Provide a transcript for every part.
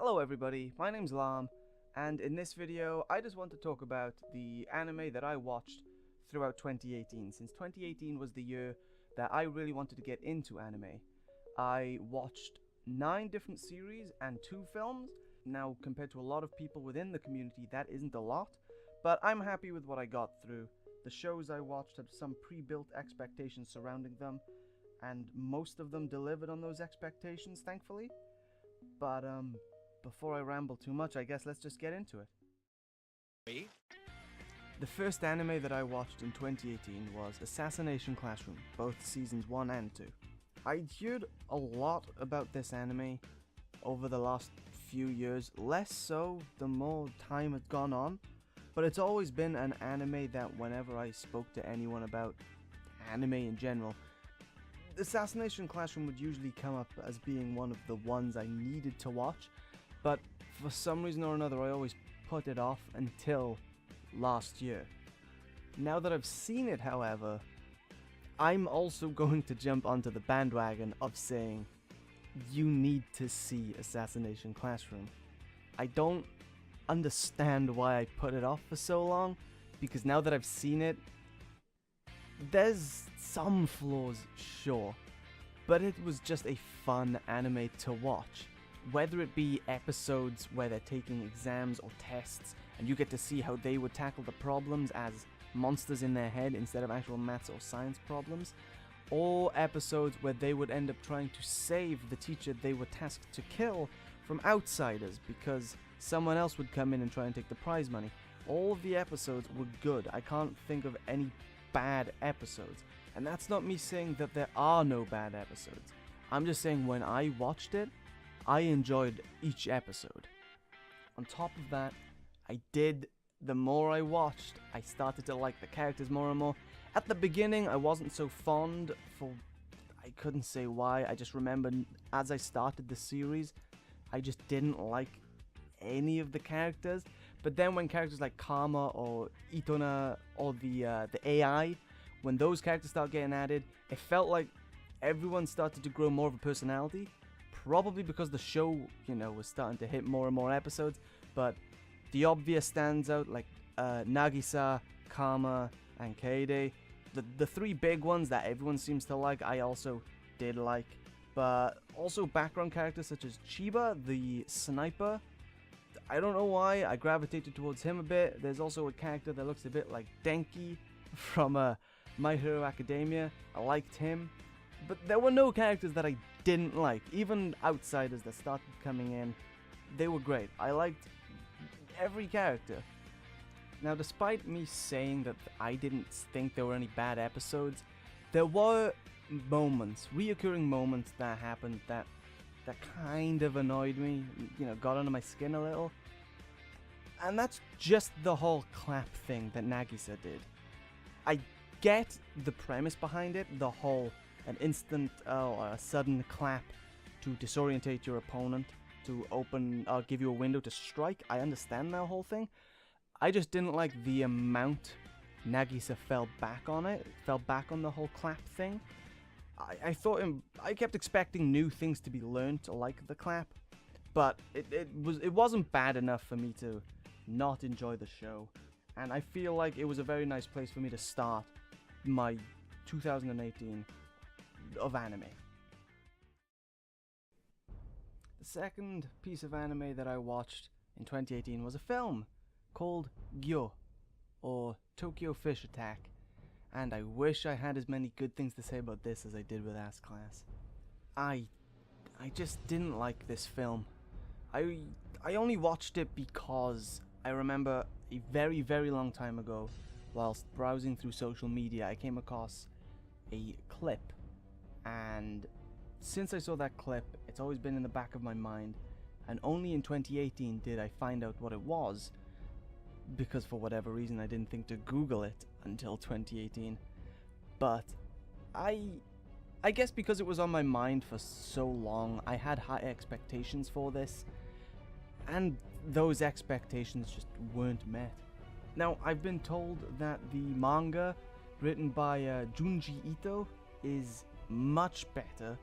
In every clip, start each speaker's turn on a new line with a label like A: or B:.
A: Hello everybody, my name's Lam, and in this video I just want to talk about the anime that I watched throughout 2018, since 2018 was the year that I really wanted to get into anime. I watched 9 different series and 2 films. Now, compared to a lot of people within the community, that isn't a lot, but I'm happy with what I got through. The shows I watched had some pre-built expectations surrounding them, and most of them delivered on those expectations, thankfully. But before I ramble too much, I guess let's just get into it. The first anime that I watched in 2018 was Assassination Classroom, both seasons 1 and 2. I'd heard a lot about this anime over the last few years, less so the more time had gone on, but it's always been an anime that whenever I spoke to anyone about anime in general, Assassination Classroom would usually come up as being one of the ones I needed to watch, but for some reason or another I always put it off until last year. Now that I've seen it, however, I'm also going to jump onto the bandwagon of saying you need to see Assassination Classroom. I don't understand why I put it off for so long, because now that I've seen it, there's some flaws, sure, but it was just a fun anime to watch. Whether it be episodes where they're taking exams or tests and you get to see how they would tackle the problems as monsters in their head instead of actual maths or science problems, or episodes where they would end up trying to save the teacher they were tasked to kill from outsiders because someone else would come in and try and take the prize money. All of the episodes were good. I can't think of any bad episodes, and that's not me saying that there are no bad episodes. I'm just saying when I watched it, I enjoyed each episode. On top of that, the more I watched, I started to like the characters more and more. At the beginning, I wasn't so fond I couldn't say why. I just remember as I started the series, I just didn't like any of the characters. But then when characters like Karma or Itona or the AI, when those characters start getting added, it felt like everyone started to grow more of a personality. Probably because the show, was starting to hit more and more episodes. But the obvious stands out, like Nagisa, Karma, and Kaede. The 3 big ones that everyone seems to like, I also did like. But also background characters such as Chiba, the sniper. I don't know why, I gravitated towards him a bit. There's also a character that looks a bit like Denki from My Hero Academia. I liked him. But there were no characters that I didn't like. Even outsiders that started coming in, they were great. I liked every character. Now, despite me saying that I didn't think there were any bad episodes, there were moments, reoccurring moments that happened that kind of annoyed me, got under my skin a little. And that's just the whole clap thing that Nagisa did. I get the premise behind it, the whole an instant or a sudden clap to disorientate your opponent, to give you a window to strike. I understand that whole thing. I just didn't like the amount Nagisa fell back on the whole clap thing. I kept expecting new things to be learned, like the clap, but it wasn't bad enough for me to not enjoy the show, and I feel like it was a very nice place for me to start my 2018 of anime. The second piece of anime that I watched in 2018 was a film called Gyo, or Tokyo Fish Attack. And I wish I had as many good things to say about this as I did with Ass Class. I just didn't like this film. I only watched it because I remember a very, very long time ago, whilst browsing through social media, I came across a clip. And since I saw that clip, it's always been in the back of my mind. And only in 2018 did I find out what it was, because for whatever reason I didn't think to Google it until 2018. But I guess because it was on my mind for so long, I had high expectations for this, and those expectations just weren't met. Now, I've been told that the manga written by Junji Ito is much better,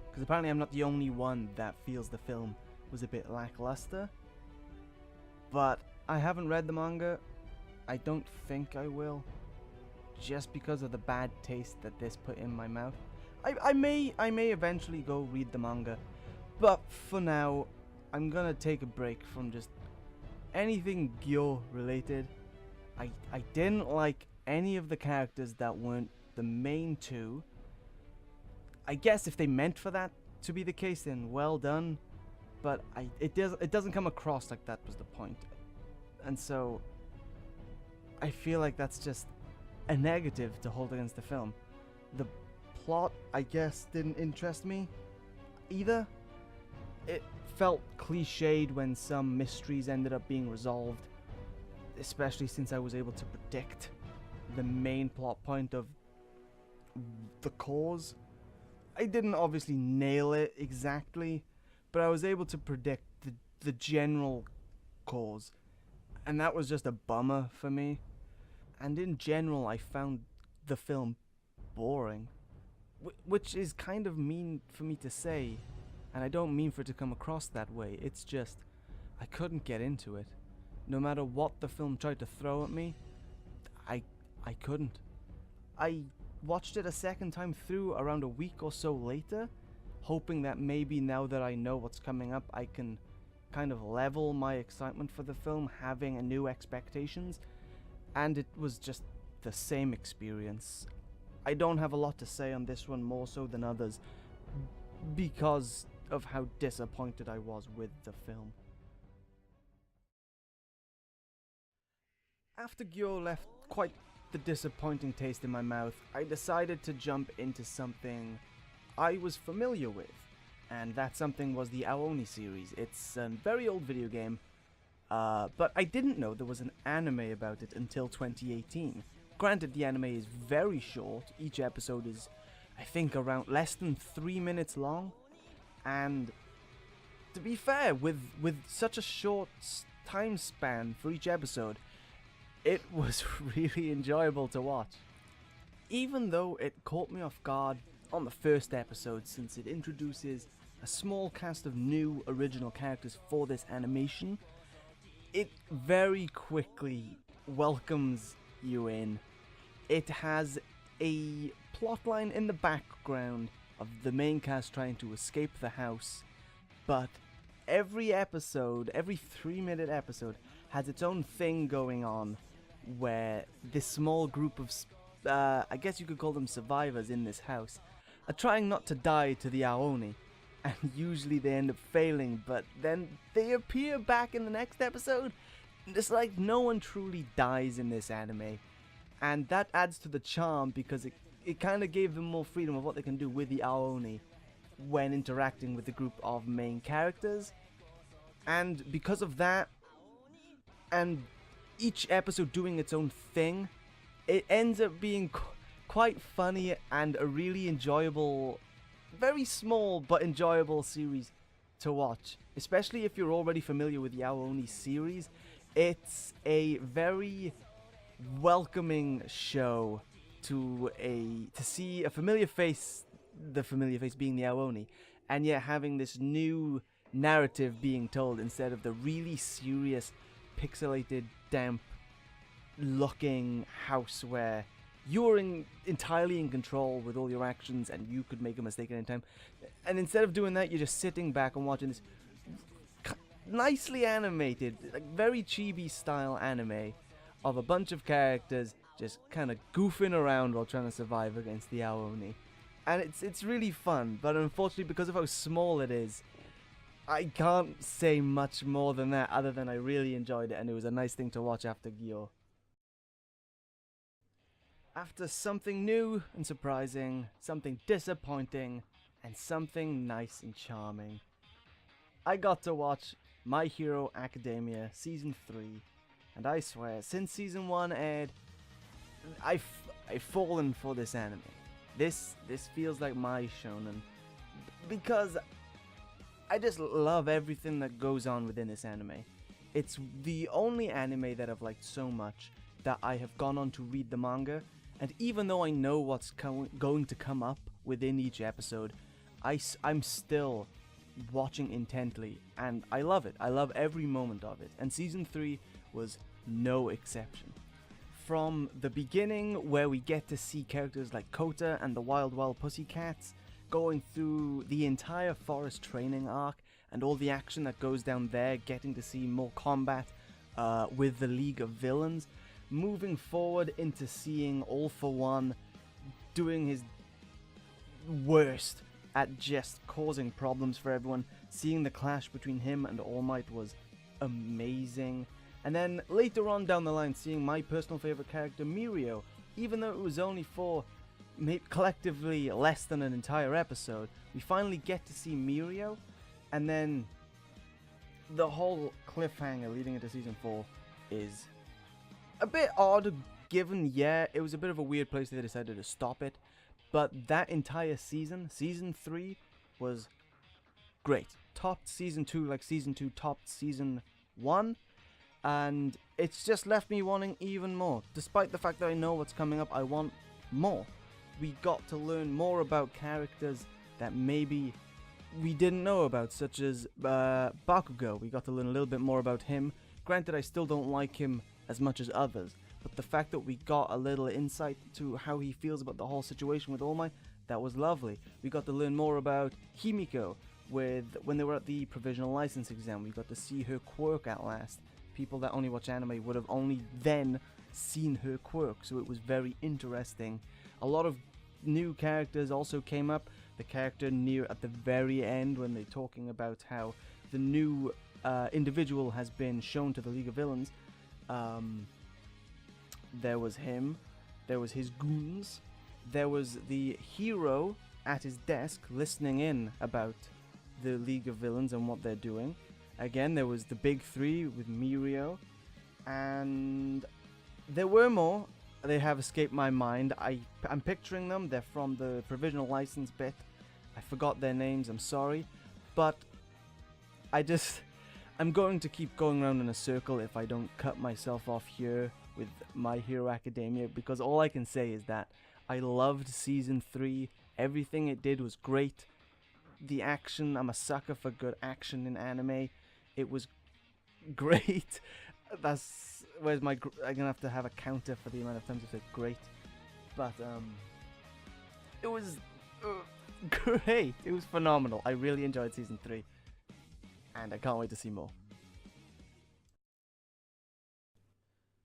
A: because apparently I'm not the only one that feels the film was a bit lackluster. But I haven't read the manga. I don't think I will, just because of the bad taste that this put in my mouth. I may eventually go read the manga, but for now, I'm gonna take a break from just anything Gyo related. I didn't like any of the characters that weren't the main two. I guess if they meant for that to be the case, then well done. But it doesn't come across like that was the point, and so I feel like that's just a negative to hold against the film. The plot, I guess, didn't interest me either. It felt cliched when some mysteries ended up being resolved, especially since I was able to predict the main plot point of the cause. I didn't obviously nail it exactly, but I was able to predict the general cause, and that was just a bummer for me. And in general, I found the film boring, which is kind of mean for me to say, and I don't mean for it to come across that way. It's just, I couldn't get into it. No matter what the film tried to throw at me, I couldn't. I watched it a second time through around a week or so later, hoping that maybe now that I know what's coming up, I can kind of level my excitement for the film, having a new expectations, and it was just the same experience. I don't have a lot to say on this one, more so than others, because of how disappointed I was with the film. After Gyo left quite the disappointing taste in my mouth, I decided to jump into something I was familiar with, and that something was the AoOni series. It's a very old video game, but I didn't know there was an anime about it until 2018. Granted, the anime is very short. Each episode is, I think, around less than 3 minutes long, and to be fair, with such a short time span for each episode, it was really enjoyable to watch. Even though it caught me off guard on the first episode, since it introduces a small cast of new original characters for this animation, it very quickly welcomes you in. It has a plotline in the background of the main cast trying to escape the house, but every episode, every 3-minute episode, has its own thing going on, where this small group of, I guess you could call them survivors in this house, are trying not to die to the AoOni, and usually they end up failing, but then they appear back in the next episode. It's like no one truly dies in this anime, and that adds to the charm because it kind of gave them more freedom of what they can do with the AoOni when interacting with the group of main characters. And because of that, and each episode doing its own thing, it ends up being quite funny and a really enjoyable, very small but enjoyable series to watch. Especially if you're already familiar with the AoOni series, it's a very welcoming show to see a familiar face, the familiar face being the AoOni, and yet having this new narrative being told instead of the really serious, pixelated, damp looking house where you're entirely in control with all your actions and you could make a mistake at any time. And instead of doing that, you're just sitting back and watching this nicely animated, like very chibi style anime of a bunch of characters just kind of goofing around while trying to survive against the AoOni. And it's really fun, but unfortunately because of how small it is, I can't say much more than that other than I really enjoyed it and it was a nice thing to watch after Gyo. After something new and surprising, something disappointing, and something nice and charming, I got to watch My Hero Academia Season 3, and I swear, since Season 1 aired, I've fallen for this anime. This feels like my shonen, because I just love everything that goes on within this anime. It's the only anime that I've liked so much that I have gone on to read the manga, and even though I know what's going to come up within each episode, I'm still watching intently, and I love it. I love every moment of it, and season 3 was no exception. From the beginning, where we get to see characters like Kota and the Wild Wild Pussycats going through the entire forest training arc and all the action that goes down there, getting to see more combat with the League of Villains, moving forward into seeing All For One doing his worst at just causing problems for everyone. Seeing the clash between him and All Might was amazing. And then later on down the line, seeing my personal favorite character, Mirio, even though it was only for collectively less than an entire episode, we finally get to see Mirio, and then the whole cliffhanger leading into season 4 is a bit odd, given, yeah, it was a bit of a weird place they decided to stop it, but that entire season, season 3, was great. Topped season 2 like season 2 topped season 1, and it's just left me wanting even more. Despite the fact that I know what's coming up, I want more. We got to learn more about characters that maybe we didn't know about, such as Bakugo. We got to learn a little bit more about him. Granted, I still don't like him as much as others, but the fact that we got a little insight to how he feels about the whole situation with All Might, that was lovely. We got to learn more about Himiko when they were at the provisional license exam. We got to see her quirk at last. People that only watch anime would have only then seen her quirk, so it was very interesting. A lot of new characters also came up. The character near at the very end, when they're talking about how the new individual has been shown to the League of Villains, there was him, there was his goons, there was the hero at his desk listening in about the League of Villains and what they're doing. Again, there was the big three with Mirio, and there were more. They have escaped my mind. I'm picturing them. They're from the provisional license bit. I forgot their names, I'm sorry. But I'm going to keep going around in a circle if I don't cut myself off here with My Hero Academia, because all I can say is that I loved season 3. Everything it did was great. The action, I'm a sucker for good action in anime. It was great. I'm gonna have to have a counter for the amount of times I said great. But it was great. It was phenomenal. I really enjoyed season 3, and I can't wait to see more.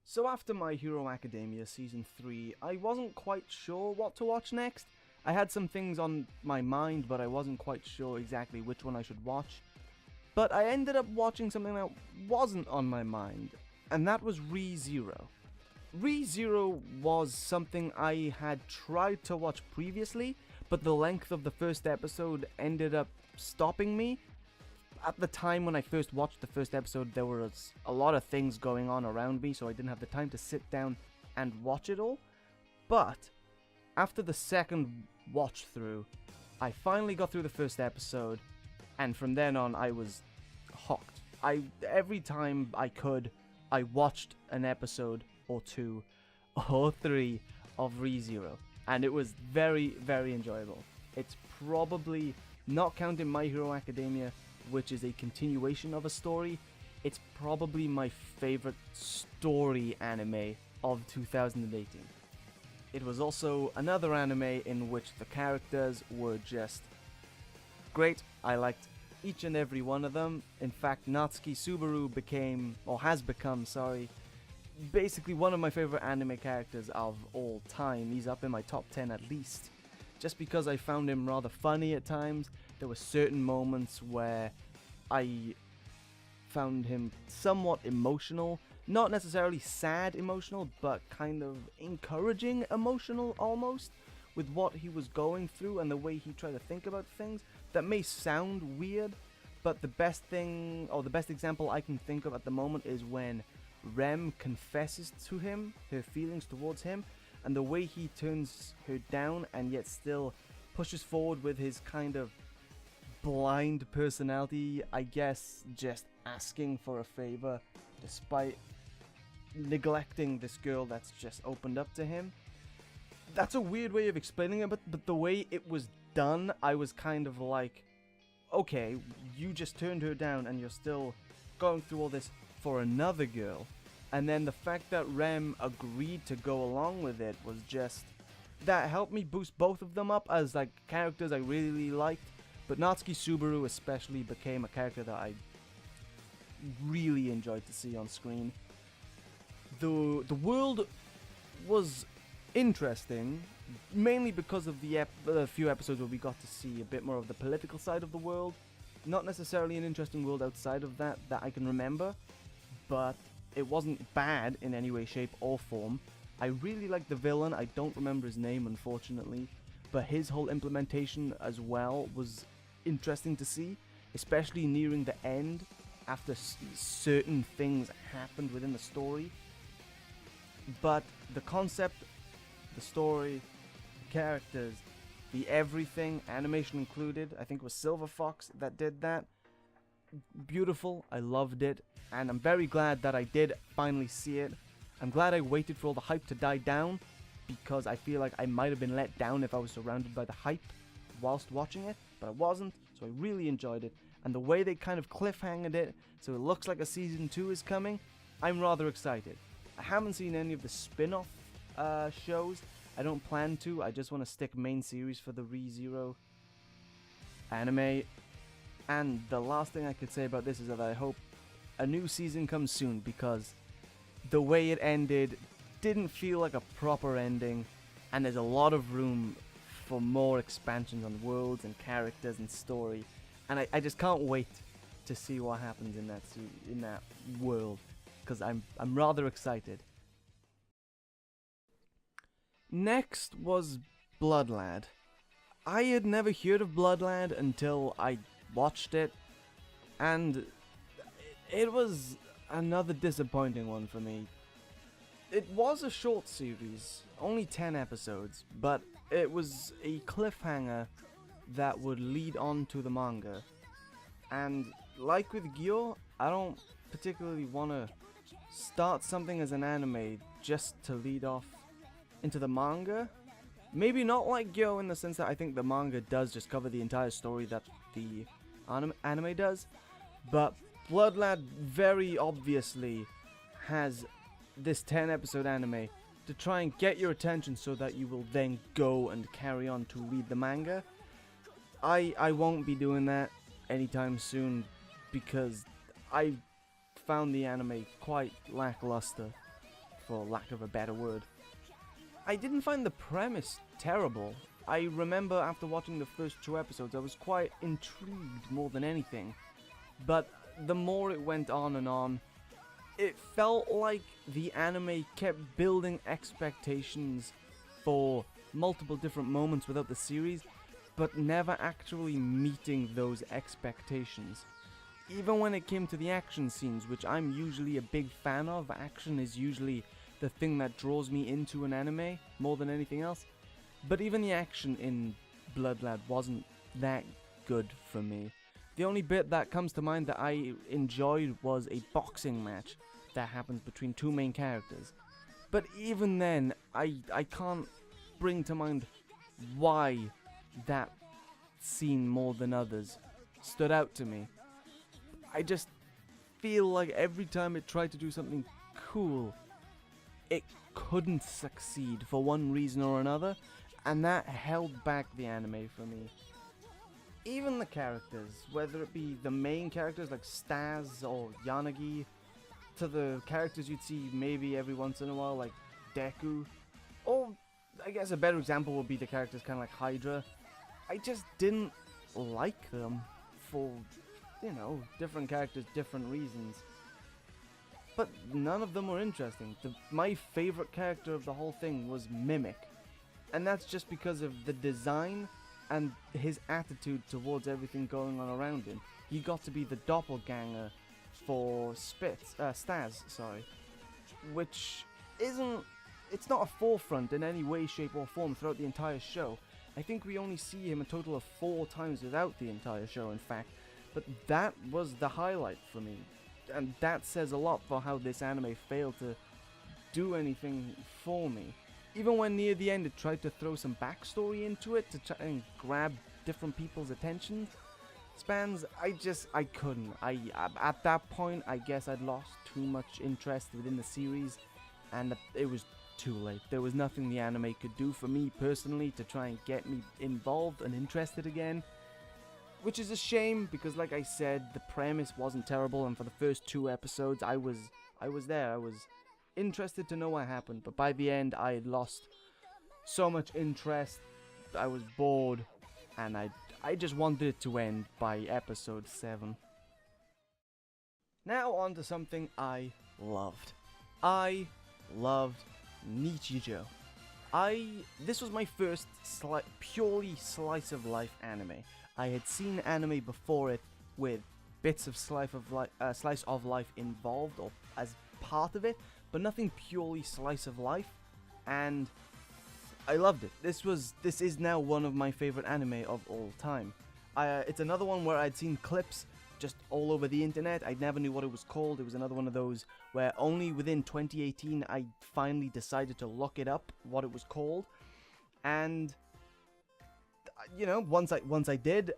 A: So after My Hero Academia season 3, I wasn't quite sure what to watch next. I had some things on my mind, but I wasn't quite sure exactly which one I should watch. But I ended up watching something that wasn't on my mind, and that was Re:Zero. Re:Zero was something I had tried to watch previously, but the length of the first episode ended up stopping me. At the time when I first watched the first episode, there was a lot of things going on around me, so I didn't have the time to sit down and watch it all. But after the second watch through, I finally got through the first episode, and from then on I was hooked. Every time I could, I watched an episode or 2 or 3 of Re:Zero, and it was very, very enjoyable. It's probably, not counting My Hero Academia, which is a continuation of a story, it's probably my favorite story anime of 2018. It was also another anime in which the characters were just great. I liked each and every one of them. In fact, Natsuki Subaru has become, basically one of my favorite anime characters of all time. He's up in my top 10 at least. Just because I found him rather funny at times. There were certain moments where I found him somewhat emotional. Not necessarily sad emotional, but kind of encouraging emotional almost, with what he was going through and the way he tried to think about things. That may sound weird, but the best example I can think of at the moment is when Rem confesses to him her feelings towards him, and the way he turns her down and yet still pushes forward with his kind of blind personality, I guess, just asking for a favor despite neglecting this girl that's just opened up to him. That's a weird way of explaining it, but the way it was done, I was kind of like, okay, you just turned her down and you're still going through all this for another girl. And then the fact that Rem agreed to go along with it was just, that helped me boost both of them up as like characters I really liked. But Natsuki Subaru especially became a character that I really enjoyed to see on screen. The world was interesting, mainly because of the few episodes where we got to see a bit more of the political side of the world. Not necessarily an interesting world outside of that I can remember, but it wasn't bad in any way, shape, or form. I really liked the villain. I don't remember his name, unfortunately, but his whole implementation as well was interesting to see, especially nearing the end after certain things happened within the story. But the concept, the story, the characters, the everything, animation included, I think it was Silver Fox that did that. Beautiful, I loved it, and I'm very glad that I did finally see it. I'm glad I waited for all the hype to die down, because I feel like I might have been let down if I was surrounded by the hype whilst watching it, but I wasn't, so I really enjoyed it. And the way they kind of cliffhanged it, so it looks like a season 2 is coming, I'm rather excited. I haven't seen any of the spin-off shows. I don't plan to. I just want to stick main series for the ReZero anime. And the last thing I could say about this is that I hope a new season comes soon, because the way it ended didn't feel like a proper ending, and there's a lot of room for more expansions on worlds and characters and story, and I just can't wait to see what happens in that world, because I'm rather excited. Next was Bloodlad. I had never heard of Bloodlad until I watched it, and it was another disappointing one for me. It was a short series, only 10 episodes, but it was a cliffhanger that would lead on to the manga. And like with Gyo, I don't particularly want to start something as an anime just to lead off into the manga. Maybe not like Gyo in the sense that I think the manga does just cover the entire story that the anime does, but Bloodlad very obviously has this 10 episode anime to try and get your attention so that you will then go and carry on to read the manga. I won't be doing that anytime soon, because I found the anime quite lackluster, for lack of a better word. I didn't find the premise terrible. I remember after watching the first 2 episodes I was quite intrigued more than anything, but the more it went on and on, it felt like the anime kept building expectations for multiple different moments without the series, but never actually meeting those expectations. Even when it came to the action scenes, which I'm usually a big fan of, action is usually the thing that draws me into an anime more than anything else, but even the action in Bloodlad wasn't that good for me. The only bit that comes to mind that I enjoyed was a boxing match that happens between 2 main characters. But even then, I can't bring to mind why that scene more than others stood out to me. I just feel like every time it tried to do something cool, it couldn't succeed for one reason or another, and that held back the anime for me. Even the characters, whether it be the main characters like Stas or Yanagi, to the characters you'd see maybe every once in a while like Deku, or I guess a better example would be the characters kind of like Hydra. I just didn't like them for, you know, different characters, different reasons. But none of them were interesting. My favorite character of the whole thing was Mimic, and that's just because of the design and his attitude towards everything going on around him. He got to be the doppelganger for Stas, which it's not a forefront in any way, shape or form throughout the entire show. I think we only see him a total of 4 times throughout the entire show, in fact, but that was the highlight for me, and that says a lot for how this anime failed to do anything for me. Even when near the end it tried to throw some backstory into it to try and grab different people's attention, spans, I couldn't. At that point, I guess I'd lost too much interest within the series, and it was too late. There was nothing the anime could do for me personally to try and get me involved and interested again, which is a shame because, like I said, the premise wasn't terrible, and for the first 2 episodes, I was there. I was interested to know what happened, but by the end, I had lost so much interest. I was bored, and I just wanted it to end by episode 7. Now on to something I loved. I loved Nichijou. This was my first purely slice of life anime. I had seen anime before it with bits of slice of life involved or as part of it, but nothing purely slice of life, and I loved it. This is now one of my favorite anime of all time. It's another one where I'd seen clips just all over the internet. I never knew what it was called. It was another one of those where only within 2018 I finally decided to look it up what it was called, and you know, once I did,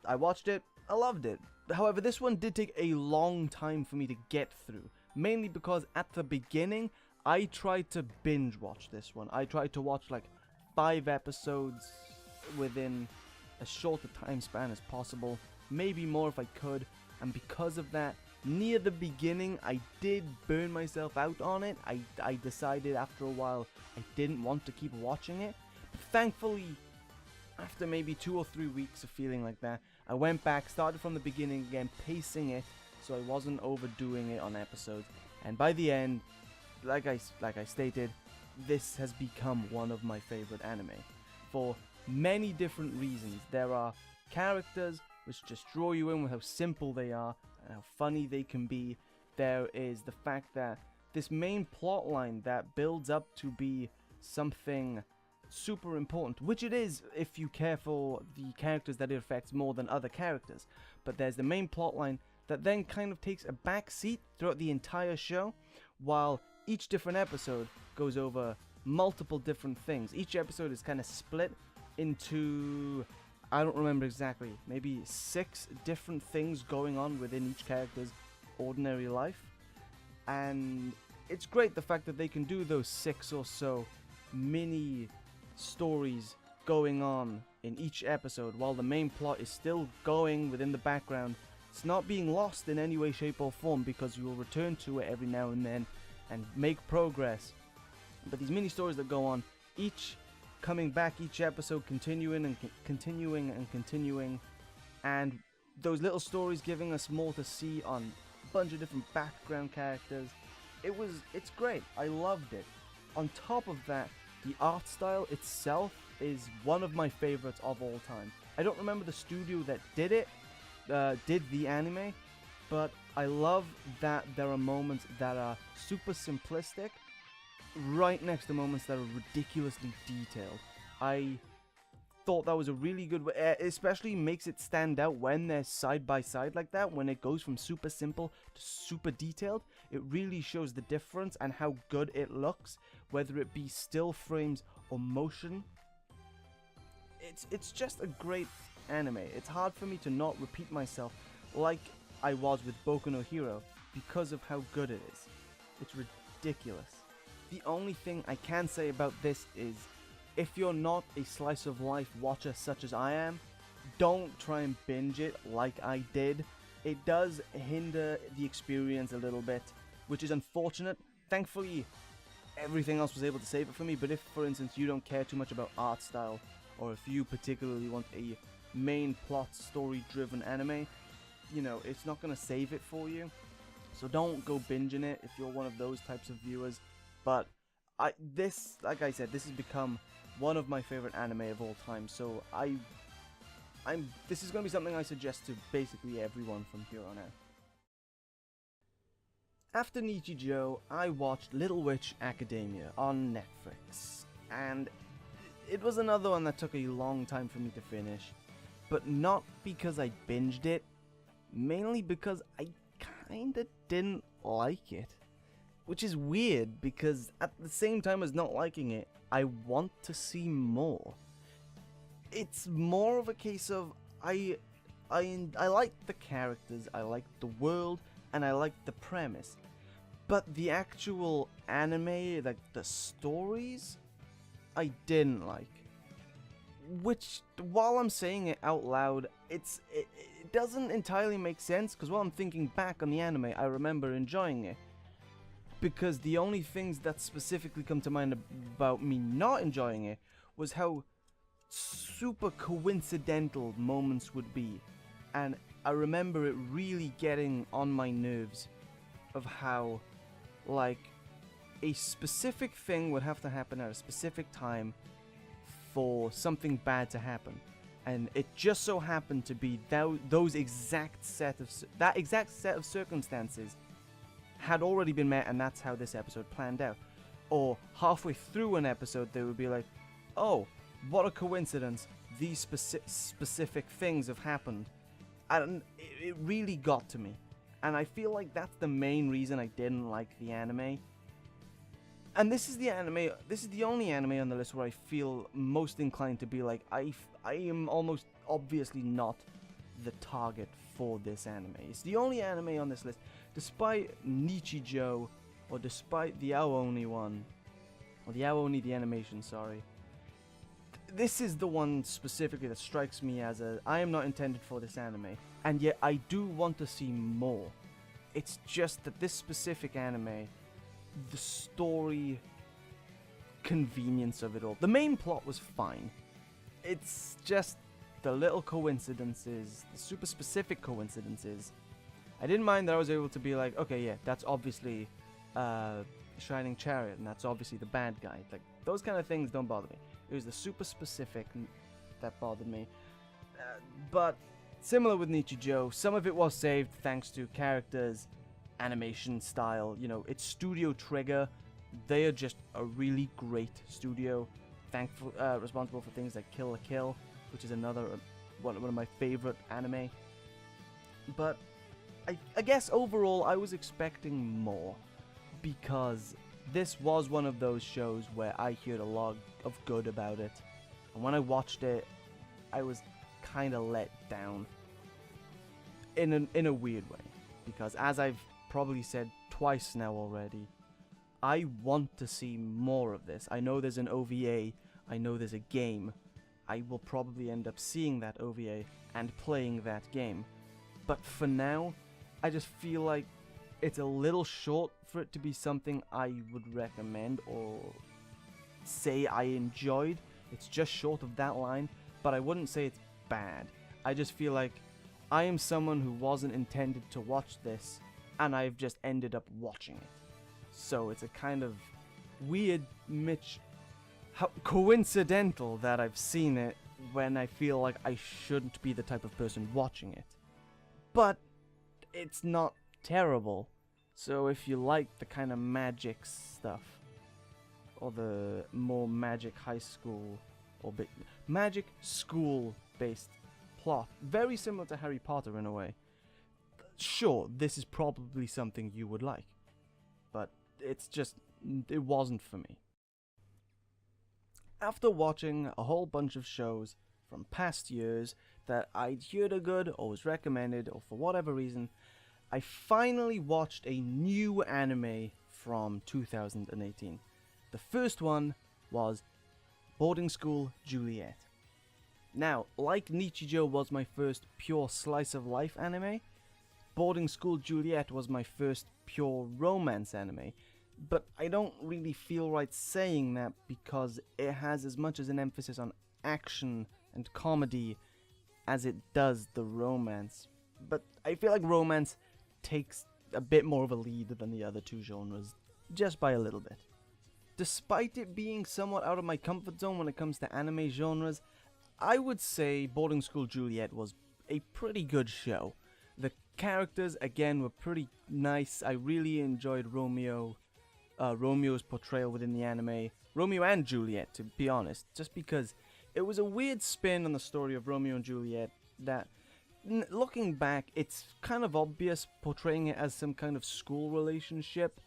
A: I watched it. I loved it. However, this one did take a long time for me to get through, mainly because at the beginning I tried to binge watch this one. I tried to watch like 5 episodes within as short a time span as possible, maybe more if I could, and because of that, near the beginning I did burn myself out on it. I decided after a while I didn't want to keep watching it, but thankfully after maybe 2 or 3 weeks of feeling like that, I went back, started from the beginning again, pacing it so I wasn't overdoing it on episodes, and by the end, like I stated, this has become one of my favorite anime for many different reasons. There are characters which just draw you in with how simple they are and how funny they can be. There is the fact that this main plot line that builds up to be something super important, which it is if you care for the characters that it affects more than other characters, but there's the main plot line that then kind of takes a back seat throughout the entire show, while each different episode goes over multiple different things. Each episode is kind of split into, I don't remember exactly, maybe 6 different things going on within each character's ordinary life, and it's great the fact that they can do those 6 or so mini stories going on in each episode while the main plot is still going within the background. It's not being lost in any way, shape or form because you will return to it every now and then and make progress. But these mini stories that go on, each coming back, each episode continuing and continuing and continuing, and those little stories giving us more to see on a bunch of different background characters. It's great. I loved it. On top of that, the art style itself is one of my favorites of all time. I don't remember the studio that did the anime, but I love that there are moments that are super simplistic right next to moments that are ridiculously detailed. I thought that was a really good way, especially makes it stand out when they're side by side like that, when it goes from super simple to super detailed. It really shows the difference and how good it looks, whether it be still frames or motion. It's just a great anime. It's hard for me to not repeat myself like I was with Boku no Hero because of how good it is. It's ridiculous. The only thing I can say about this is, if you're not a slice of life watcher such as I am, don't try and binge it like I did. It does hinder the experience a little bit, which is unfortunate. Thankfully, everything else was able to save it for me, but if, for instance, you don't care too much about art style, or if you particularly want a main plot story-driven anime, you know, it's not going to save it for you. So don't go binging it if you're one of those types of viewers. But like I said, this has become one of my favorite anime of all time. So this is going to be something I suggest to basically everyone from here on out. After Nichijou, I watched Little Witch Academia on Netflix, and it was another one that took a long time for me to finish, but not because I binged it, mainly because I kinda didn't like it. Which is weird, because at the same time as not liking it, I want to see more. It's more of a case of, I I like the characters, I like the world, and I like the premise. But the actual anime, like the stories, I didn't like. Which, while I'm saying it out loud, it doesn't entirely make sense, because while I'm thinking back on the anime, I remember enjoying it. Because the only things that specifically come to mind about me not enjoying it was how super coincidental moments would be. And I remember it really getting on my nerves of how, like, a specific thing would have to happen at a specific time for something bad to happen, and it just so happened to be that exact set of circumstances had already been met, and that's how this episode planned out. Or halfway through an episode, they would be like, "Oh, what a coincidence! These specific things have happened," and it really got to me. And I feel like that's the main reason I didn't like the anime. And this is the only anime on the list where I feel most inclined to be like, I am almost obviously not the target for this anime. It's the only anime on this list, despite Nichijou, or despite the AoOni one, or the AoOni the animation, sorry. This is the one specifically that strikes me as I am not intended for this anime, and yet I do want to see more. It's just that this specific anime, the story convenience of it all. The main plot was fine. It's just the little coincidences, the super specific coincidences. I didn't mind that I was able to be like, okay, yeah, that's obviously Shining Chariot, and that's obviously the bad guy. Like, those kind of things don't bother me. It was the super specific that bothered me. But similar with Nichijou, some of it was saved thanks to characters, animation style. You know, it's Studio Trigger. They are just a really great studio, responsible for things like Kill la Kill, which is another one of my favorite anime. But I guess overall I was expecting more, because this was one of those shows where I heard a lot of good about it, and when I watched it, I was kind of let down in a weird way, because as I've probably said twice now already, I want to see more of this. I know there's an OVA, I know there's a game. I will probably end up seeing that OVA and playing that game. But for now, I just feel like it's a little short for it to be something I would recommend or say I enjoyed. It's just short of that line, but I wouldn't say it's bad. I just feel like I am someone who wasn't intended to watch this, and I've just ended up watching it. So it's a kind of weird how coincidental that I've seen it when I feel like I shouldn't be the type of person watching it. But it's not terrible. So if you like the kind of magic stuff, or the more magic high school or magic school based plot, very similar to Harry Potter in a way, sure, this is probably something you would like. But it wasn't for me. After watching a whole bunch of shows from past years that I'd heard are good or was recommended, or for whatever reason, I finally watched a new anime from 2018. The first one was Boarding School Juliet. Now, like Nichijou was my first pure slice of life anime, Boarding School Juliet was my first pure romance anime. But I don't really feel right saying that, because it has as much as an emphasis on action and comedy as it does the romance. But I feel like romance takes a bit more of a lead than the other two genres, just by a little bit. Despite it being somewhat out of my comfort zone when it comes to anime genres, I would say Boarding School Juliet was a pretty good show. The characters, again, were pretty nice. I really enjoyed Romeo's portrayal within the anime. Romeo and Juliet, to be honest, just because it was a weird spin on the story of Romeo and Juliet that, looking back, it's kind of obvious portraying it as some kind of school relationship,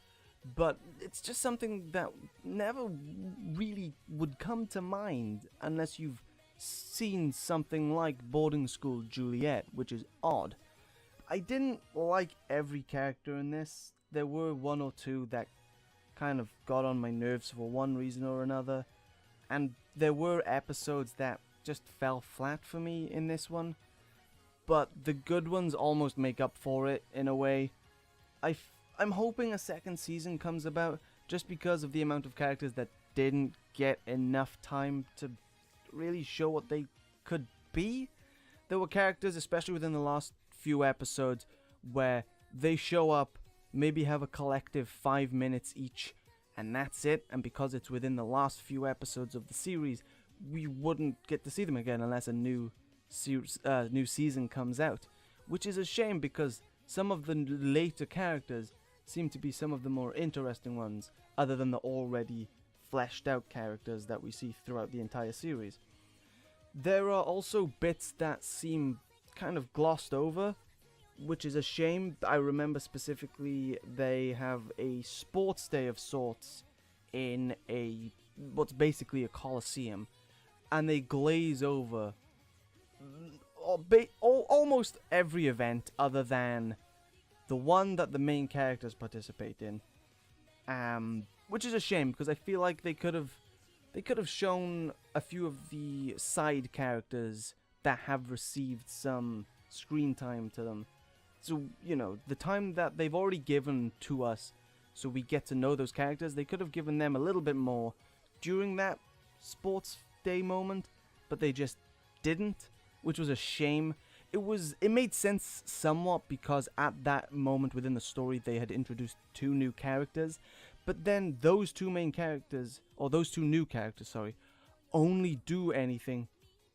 A: but it's just something that never really would come to mind unless you've seen something like Boarding School Juliet, which is odd. I didn't like every character in this. There were one or two that kind of got on my nerves for one reason or another, and there were episodes that just fell flat for me in this one, but the good ones almost make up for it in a way. I'm hoping a second season comes about just because of the amount of characters that didn't get enough time to really show what they could be. There were characters, especially within the last few episodes, where they show up, maybe have a collective 5 minutes each, and that's it. And because it's within the last few episodes of the series, we wouldn't get to see them again unless a new season comes out, which is a shame because some of the later characters seem to be some of the more interesting ones, other than the already fleshed out characters that we see throughout the entire series. There are also bits that seem kind of glossed over, which is a shame. I remember specifically they have a sports day of sorts in what's basically a coliseum, and they glaze over almost every event other than the one that the main characters participate in, which is a shame because I feel like they could have shown a few of the side characters that have received some screen time to them. So, you know, the time that they've already given to us so we get to know those characters, they could have given them a little bit more during that sports day moment, but they just didn't, which was a shame. It made sense somewhat because at that moment within the story they had introduced 2 new characters, but then those 2 new characters, only do anything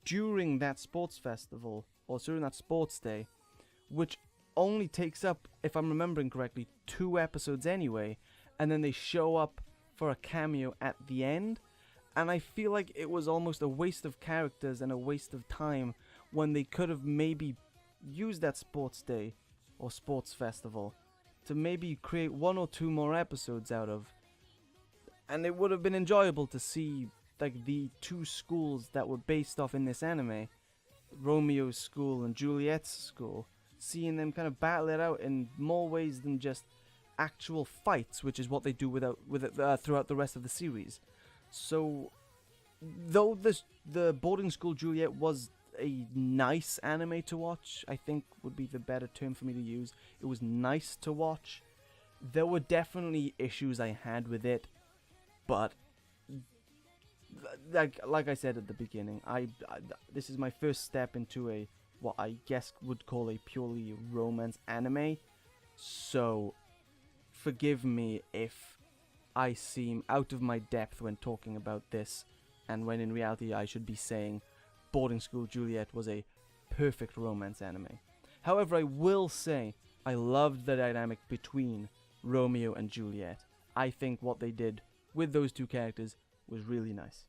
A: during that sports festival or during that sports day, which only takes up, if I'm remembering correctly, 2 episodes anyway, and then they show up for a cameo at the end, and I feel like it was almost a waste of characters and a waste of time when they could have maybe used that sports day or sports festival to maybe create 1 or 2 more episodes out of, and it would have been enjoyable to see like the 2 schools that were based off in this anime, Romeo's school and Juliet's school, seeing them kind of battle it out in more ways than just actual fights, which is what they do throughout the rest of the series. So, though the Boarding School Juliet was a nice anime to watch, I think would be the better term for me to use. It was nice to watch. There were definitely issues I had with it, but like I said at the beginning, this is my first step into what I guess would call a purely romance anime, so forgive me if I seem out of my depth when talking about this, and when in reality I should be saying Boarding School Juliet was a perfect romance anime. However, I will say I loved the dynamic between Romeo and Juliet. I think what they did with those 2 characters was really nice.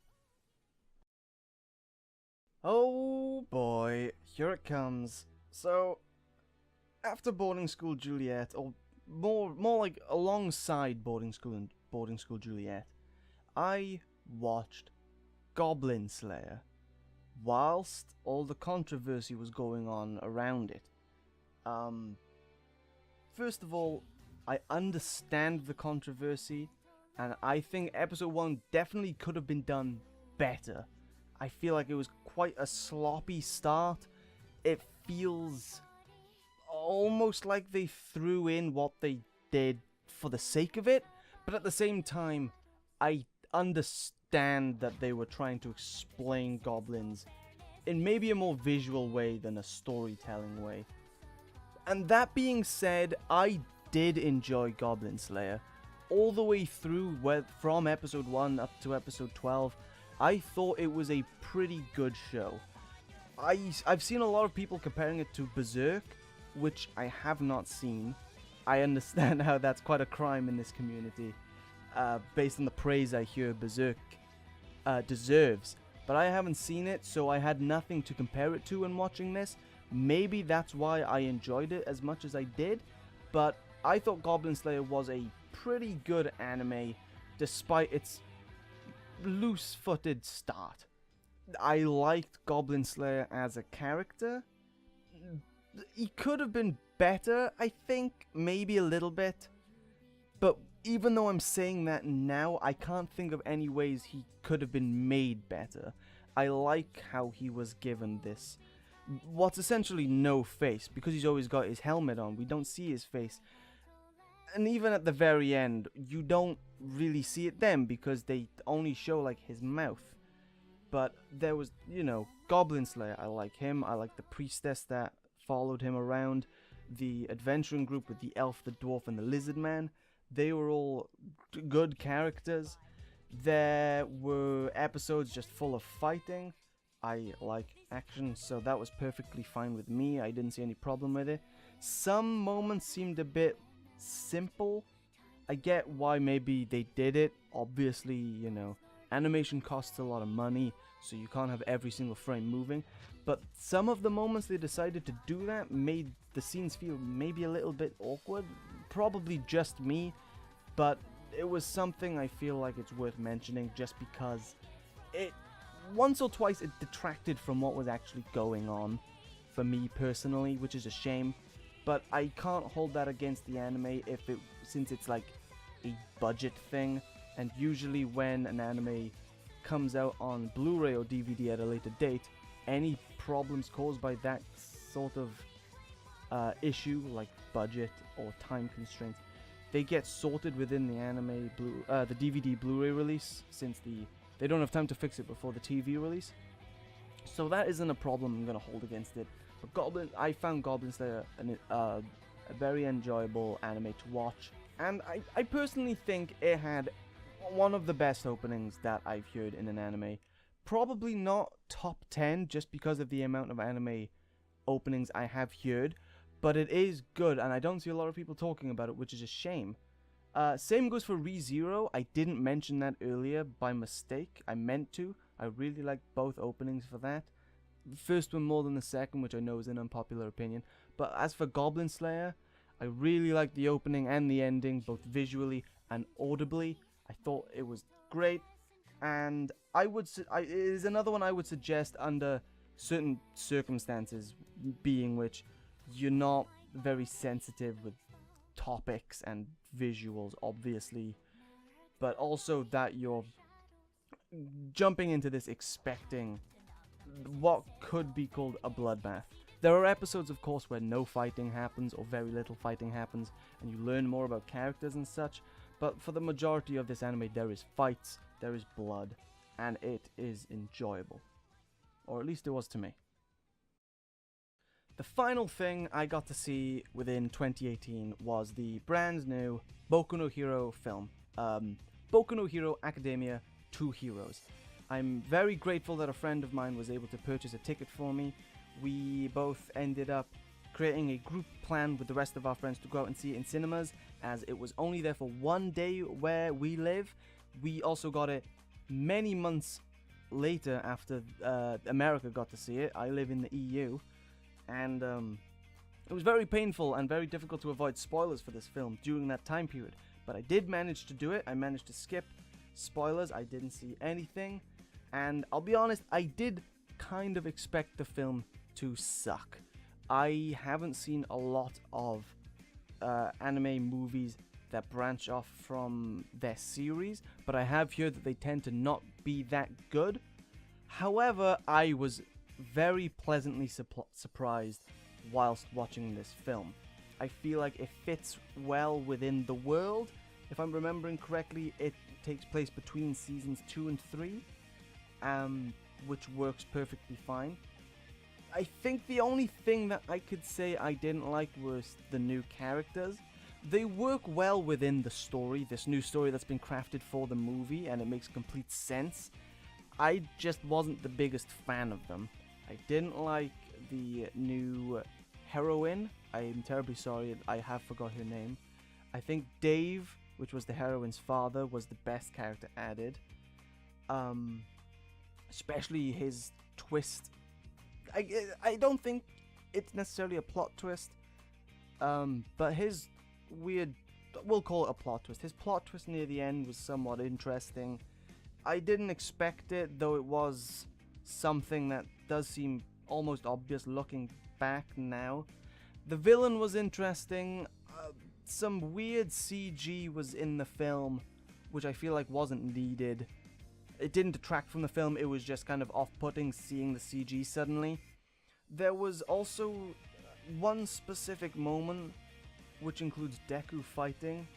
A: Oh boy, here it comes. So, after Boarding School Juliet, or more like alongside Boarding School Juliet, I watched Goblin Slayer, whilst all the controversy was going on around it. First of all, I understand the controversy, and I think episode 1 definitely could have been done better. I feel like it was quite a sloppy start. It feels almost like they threw in what they did for the sake of it, but at the same time, I understand that they were trying to explain goblins in maybe a more visual way than a storytelling way. And that being said, I did enjoy Goblin Slayer. All the way through, from episode 1 up to episode 12, I thought it was a pretty good show. I've seen a lot of people comparing it to Berserk, which I have not seen. I understand how that's quite a crime in this community, based on the praise I hear Berserk deserves. But I haven't seen it, so I had nothing to compare it to when watching this. Maybe that's why I enjoyed it as much as I did, but I thought Goblin Slayer was a pretty good anime, despite its loose-footed start. I liked Goblin Slayer as a character. He could have been better, I think, maybe a little bit. But even though I'm saying that now, I can't think of any ways he could have been made better. I like how he was given this, what's essentially no face, because he's always got his helmet on. We don't see his face. And even at the very end, you don't really see it then, because they only show, like, his mouth. But there was, you know, Goblin Slayer. I like him. I like the priestess that followed him around. The adventuring group with the elf, the dwarf, and the lizard man. They were all good characters. There were episodes just full of fighting. I like action, so that was perfectly fine with me. I didn't see any problem with it. Some moments seemed a bit simple. I get why maybe they did it. Obviously, you know, animation costs a lot of money, so you can't have every single frame moving. But some of the moments they decided to do that made the scenes feel maybe a little bit awkward. Probably just me, but it was something I feel like it's worth mentioning just because it, once or twice, it detracted from what was actually going on for me personally, which is a shame. But I can't hold that against the anime since it's like a budget thing, and usually when an anime comes out on Blu-ray or DVD at a later date, any problems caused by that sort of issue, like budget or time constraints, they get sorted within the anime the DVD Blu-ray release, since they don't have time to fix it before the TV release. So that isn't a problem I'm gonna hold against it. But I found Goblin Slayer a very enjoyable anime to watch, and I personally think it had one of the best openings that I've heard in an anime. Probably not top 10 just because of the amount of anime openings I have heard, but it is good, and I don't see a lot of people talking about it, which is a shame. Same goes for ReZero. I didn't mention that earlier by mistake. I meant to. I really like both openings for that. The first one more than the second, which I know is an unpopular opinion. But as for Goblin Slayer, I really like the opening and the ending, both visually and audibly. I thought it was great, and it is another one I would suggest under certain circumstances, being which you're not very sensitive with topics and visuals, obviously, but also that you're jumping into this expecting what could be called a bloodbath. There are episodes, of course, where no fighting happens or very little fighting happens, and you learn more about characters and such, but for the majority of this anime, there is fights, there is blood, and it is enjoyable. Or at least it was to me. The final thing I got to see within 2018 was the brand new Boku no Hero film, Boku no Hero Academia 2 Heroes. I'm very grateful that a friend of mine was able to purchase a ticket for me. We both ended up creating a group plan with the rest of our friends to go out and see it in cinemas, as it was only there for one day where we live. We also got it many months later after America got to see it. I live in the EU, and it was very painful and very difficult to avoid spoilers for this film during that time period. But I did manage to do it. I managed to skip spoilers. I didn't see anything, and I'll be honest, I did kind of expect the film to suck. I haven't seen a lot of anime movies that branch off from their series, but I have heard that they tend to not be that good. However, I was very pleasantly surprised whilst watching this film. I feel like it fits well within the world. If I'm remembering correctly, it takes place between seasons 2 and 3, which works perfectly fine. I think the only thing that I could say I didn't like was the new characters. They work well within the story, this new story that's been crafted for the movie, and it makes complete sense. I just wasn't the biggest fan of them. I didn't like the new heroine. I'm terribly sorry, I have forgot her name. I think Dave, which was the heroine's father, was the best character added. Especially his twist. I don't think it's necessarily a plot twist, but his weird, we'll call it a plot twist. His plot twist near the end was somewhat interesting. I didn't expect it, though it was something that does seem almost obvious looking back now. The villain was interesting. Some weird CG was in the film, which I feel like wasn't needed. It didn't detract from the film, it was just kind of off-putting seeing the CG suddenly. There was also one specific moment, which includes Deku fighting,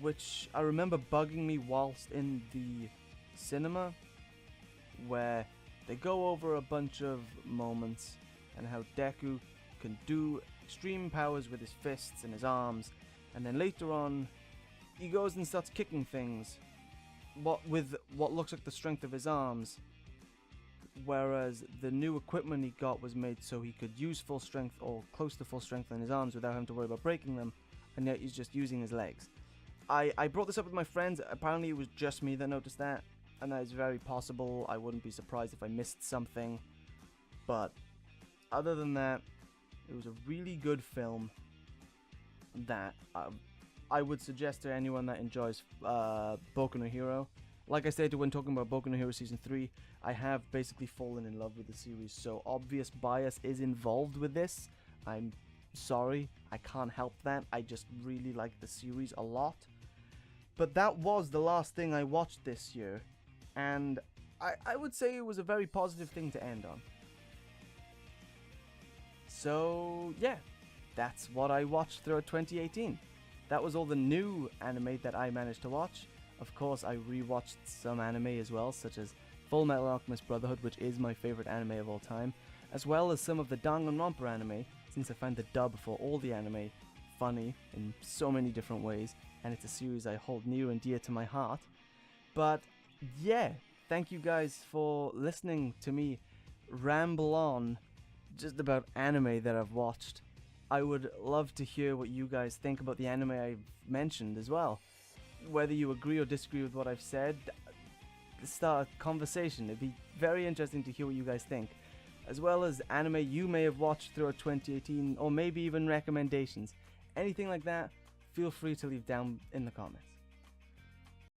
A: which I remember bugging me whilst in the cinema, where they go over a bunch of moments and how Deku can do extreme powers with his fists and his arms, and then later on he goes and starts kicking things with what looks like the strength of his arms, whereas the new equipment he got was made so he could use full strength or close to full strength on his arms without having to worry about breaking them, and yet he's just using his legs. I brought this up with my friends. Apparently it was just me that noticed that, and that is very possible. I wouldn't be surprised if I missed something, but other than that, it was a really good film that I would suggest to anyone that enjoys Boku no Hero. Like I said when talking about Boku no Hero Season 3, I have basically fallen in love with the series, so obvious bias is involved with this. I'm sorry, I can't help that. I just really like the series a lot. But that was the last thing I watched this year, and I would say it was a very positive thing to end on. So yeah, that's what I watched throughout 2018. That was all the new anime that I managed to watch. Of course, I rewatched some anime as well, such as Full Metal Alchemist Brotherhood, which is my favorite anime of all time, as well as some of the Danganronpa anime, since I find the dub for all the anime funny in so many different ways, and it's a series I hold near and dear to my heart. But yeah, thank you guys for listening to me ramble on just about anime that I've watched. I would love to hear what you guys think about the anime I've mentioned as well. Whether you agree or disagree with what I've said, start a conversation. It'd be very interesting to hear what you guys think, as well as anime you may have watched throughout 2018, or maybe even recommendations. Anything like that, feel free to leave down in the comments.